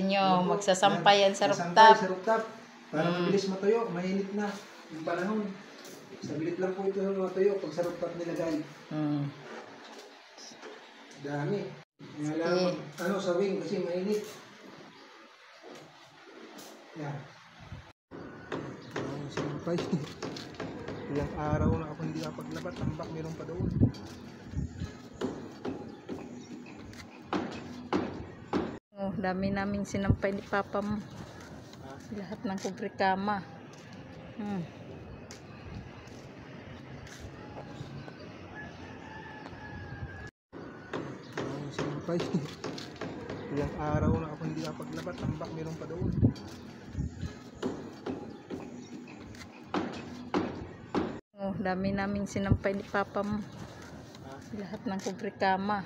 nyo. Magsasampayan sa Sasampay rooftop. sa rooftop. Para mabilis matuyo, mainit na yung panahon. Saglit lang po ito matuyo pag sa rooftop nilagay. Dami. Ngayon, sa wing kasi mainit. Yan. Sampay. Ilang araw na ako hindi nakapaglabat. Tambak meron pa doon. Dami naming sinampay ni Papa mo. Lahat ng kubrikama. Sampay. Ilang araw na ako hindi nakapaglabat. Tambak meron pa doon. Dami naming sinampay ni Papa mo. Lahat ng kubrikama.